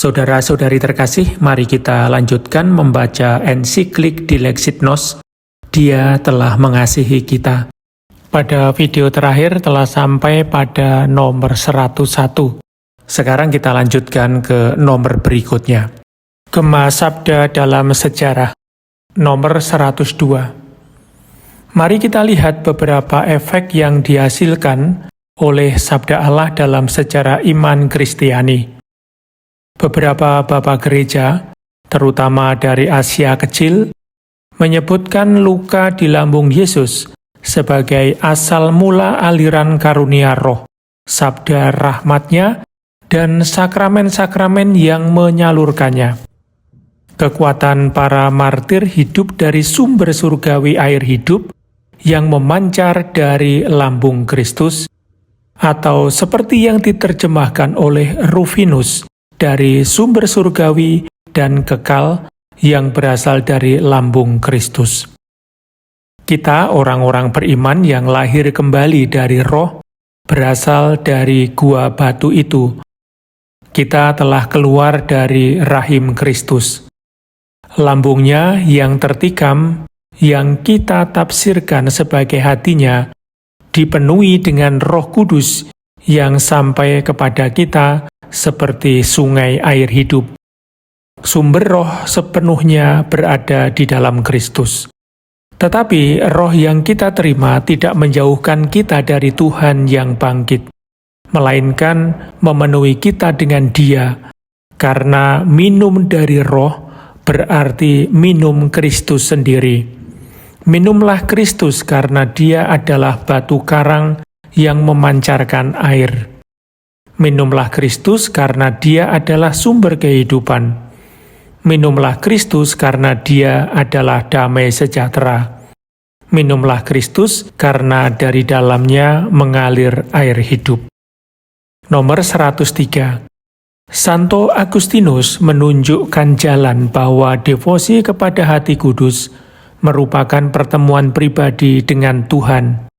Saudara-saudari terkasih, mari kita lanjutkan membaca ensiklik Dilexit Nos. Dia telah mengasihi kita. Pada video terakhir telah sampai pada nomor 101. Sekarang kita lanjutkan ke nomor berikutnya. Gema Sabda dalam Sejarah, nomor 102. Mari kita lihat beberapa efek yang dihasilkan oleh Sabda Allah dalam sejarah iman Kristiani. Beberapa bapak gereja, terutama dari Asia Kecil, menyebutkan luka di lambung Yesus sebagai asal mula aliran karunia roh, sabda rahmatnya, dan sakramen-sakramen yang menyalurkannya. Kekuatan para martir hidup dari sumber surgawi air hidup yang memancar dari lambung Kristus, atau seperti yang diterjemahkan oleh Rufinus, dari sumber surgawi dan kekal yang berasal dari lambung Kristus. Kita orang-orang beriman yang lahir kembali dari roh, berasal dari gua batu itu. Kita telah keluar dari rahim Kristus. Lambungnya yang tertikam, yang kita tafsirkan sebagai hatinya, dipenuhi dengan Roh Kudus yang sampai kepada kita seperti sungai air hidup. Sumber roh sepenuhnya berada di dalam Kristus. Tetapi roh yang kita terima tidak menjauhkan kita dari Tuhan yang bangkit, melainkan memenuhi kita dengan Dia, karena minum dari roh berarti minum Kristus sendiri. Minumlah Kristus karena Dia adalah batu karang yang memancarkan air. Minumlah Kristus karena Dia adalah sumber kehidupan. Minumlah Kristus karena Dia adalah damai sejahtera. Minumlah Kristus karena dari dalamnya mengalir air hidup. Nomor 103. Santo Agustinus menunjukkan jalan bahwa devosi kepada hati kudus merupakan pertemuan pribadi dengan Tuhan.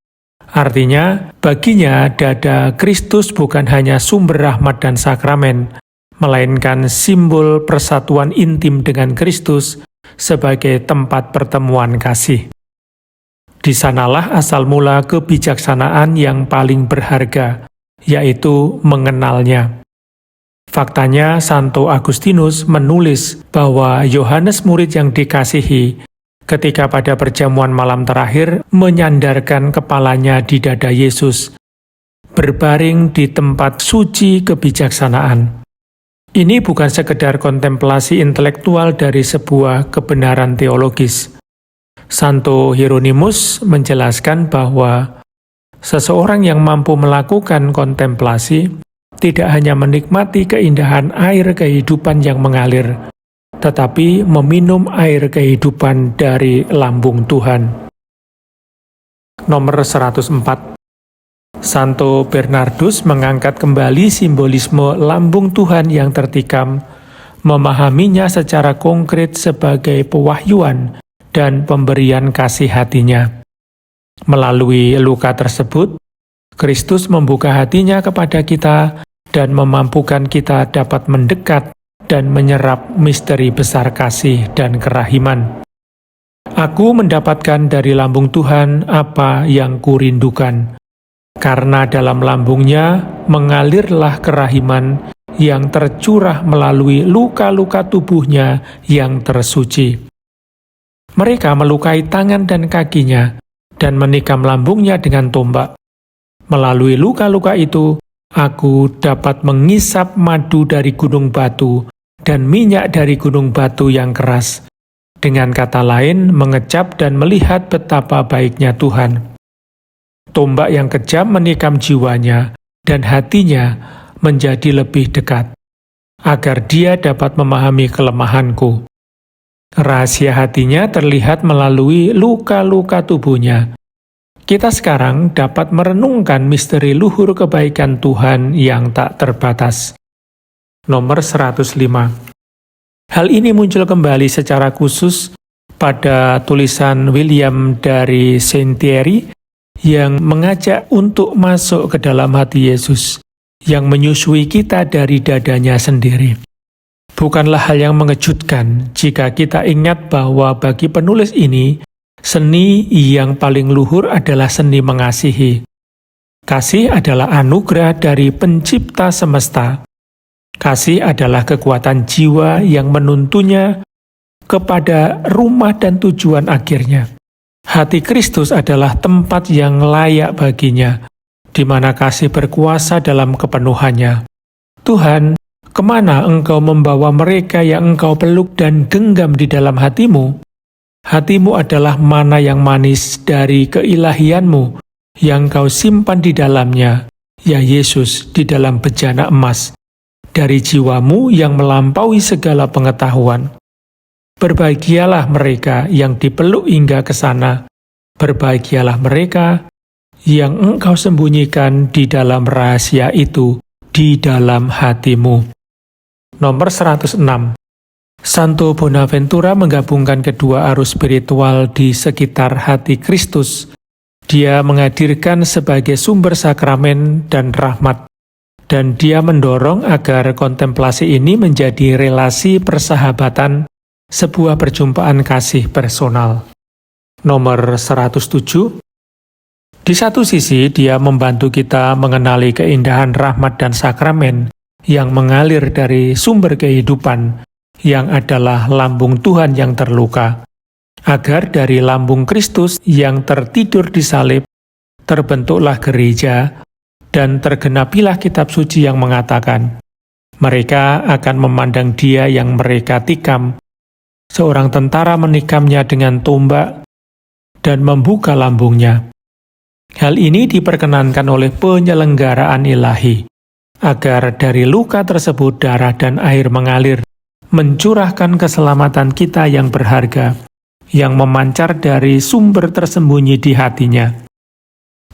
Artinya, baginya dada Kristus bukan hanya sumber rahmat dan sakramen, melainkan simbol persatuan intim dengan Kristus sebagai tempat pertemuan kasih. Di sanalah asal mula kebijaksanaan yang paling berharga, yaitu mengenalnya. Faktanya, Santo Agustinus menulis bahwa Yohanes murid yang dikasihi ketika pada perjamuan malam terakhir menyandarkan kepalanya di dada Yesus, berbaring di tempat suci kebijaksanaan. Ini bukan sekedar kontemplasi intelektual dari sebuah kebenaran teologis. Santo Hieronymus menjelaskan bahwa seseorang yang mampu melakukan kontemplasi tidak hanya menikmati keindahan air kehidupan yang mengalir, tetapi meminum air kehidupan dari lambung Tuhan. Nomor 104. Santo Bernardus mengangkat kembali simbolisme lambung Tuhan yang tertikam, memahaminya secara konkret sebagai pewahyuan dan pemberian kasih hatinya. Melalui luka tersebut, Kristus membuka hatinya kepada kita dan memampukan kita dapat mendekat dan menyerap misteri besar kasih dan kerahiman. Aku mendapatkan dari lambung Tuhan apa yang kurindukan, karena dalam lambungnya mengalirlah kerahiman yang tercurah melalui luka-luka tubuhnya yang tersuci. Mereka melukai tangan dan kakinya dan menikam lambungnya dengan tombak. Melalui luka-luka itu, aku dapat mengisap madu dari gunung batu dan minyak dari gunung batu yang keras. Dengan kata lain, mengecap dan melihat betapa baiknya Tuhan. Tombak yang kejam menikam jiwanya dan hatinya menjadi lebih dekat, agar dia dapat memahami kelemahanku. Rahasia hatinya terlihat melalui luka-luka tubuhnya. Kita sekarang dapat merenungkan misteri luhur kebaikan Tuhan yang tak terbatas. Nomor 105. Hal ini muncul kembali secara khusus pada tulisan William dari Saint Thierry yang mengajak untuk masuk ke dalam hati Yesus, yang menyusui kita dari dadanya sendiri. Bukanlah hal yang mengejutkan jika kita ingat bahwa bagi penulis ini, seni yang paling luhur adalah seni mengasihi. Kasih adalah anugerah dari pencipta semesta. Kasih adalah kekuatan jiwa yang menuntunnya kepada rumah dan tujuan akhirnya. Hati Kristus adalah tempat yang layak baginya, di mana kasih berkuasa dalam kepenuhannya. Tuhan, kemana Engkau membawa mereka yang Engkau peluk dan genggam di dalam hatimu? Hatimu adalah mana yang manis dari keilahianmu, yang Kau simpan di dalamnya, ya Yesus, di dalam bejana emas, dari jiwamu yang melampaui segala pengetahuan. Berbahagialah mereka yang dipeluk hingga ke sana. Berbahagialah mereka yang Engkau sembunyikan di dalam rahasia itu, di dalam hatimu. Nomor 106. Santo Bonaventura menggabungkan kedua arus spiritual di sekitar hati Kristus. Dia menghadirkan sebagai sumber sakramen dan rahmat, dan dia mendorong agar kontemplasi ini menjadi relasi persahabatan, sebuah perjumpaan kasih personal. Nomor 107. Di satu sisi, dia membantu kita mengenali keindahan rahmat dan sakramen yang mengalir dari sumber kehidupan, yang adalah lambung Tuhan yang terluka, agar dari lambung Kristus yang tertidur di salib, terbentuklah gereja, dan tergenapilah kitab suci yang mengatakan, mereka akan memandang Dia yang mereka tikam. Seorang tentara menikamnya dengan tombak dan membuka lambungnya. Hal ini diperkenankan oleh penyelenggaraan ilahi, agar dari luka tersebut darah dan air mengalir, mencurahkan keselamatan kita yang berharga, yang memancar dari sumber tersembunyi di hatinya.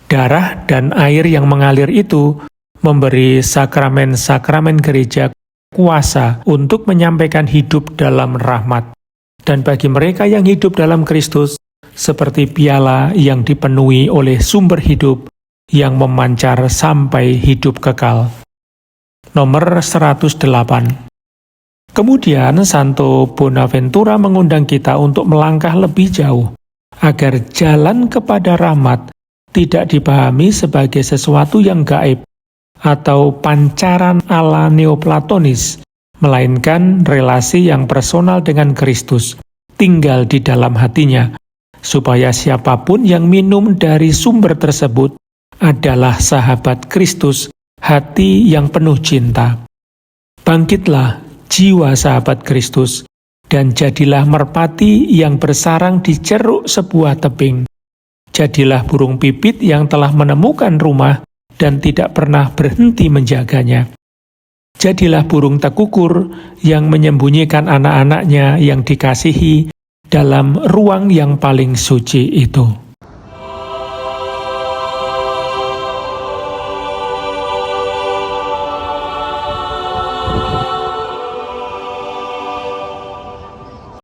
Darah dan air yang mengalir itu memberi sakramen-sakramen gereja kuasa untuk menyampaikan hidup dalam rahmat. Dan bagi mereka yang hidup dalam Kristus, seperti piala yang dipenuhi oleh sumber hidup yang memancar sampai hidup kekal. Nomor 108. Kemudian Santo Bonaventura mengundang kita untuk melangkah lebih jauh, agar jalan kepada rahmat tidak dipahami sebagai sesuatu yang gaib atau pancaran ala neoplatonis, melainkan relasi yang personal dengan Kristus, tinggal di dalam hatinya, supaya siapapun yang minum dari sumber tersebut adalah sahabat Kristus, hati yang penuh cinta. Bangkitlah, jiwa sahabat Kristus, dan jadilah merpati yang bersarang di ceruk sebuah tebing. Jadilah burung pipit yang telah menemukan rumah dan tidak pernah berhenti menjaganya. Jadilah burung tekukur yang menyembunyikan anak-anaknya yang dikasihi dalam ruang yang paling suci itu.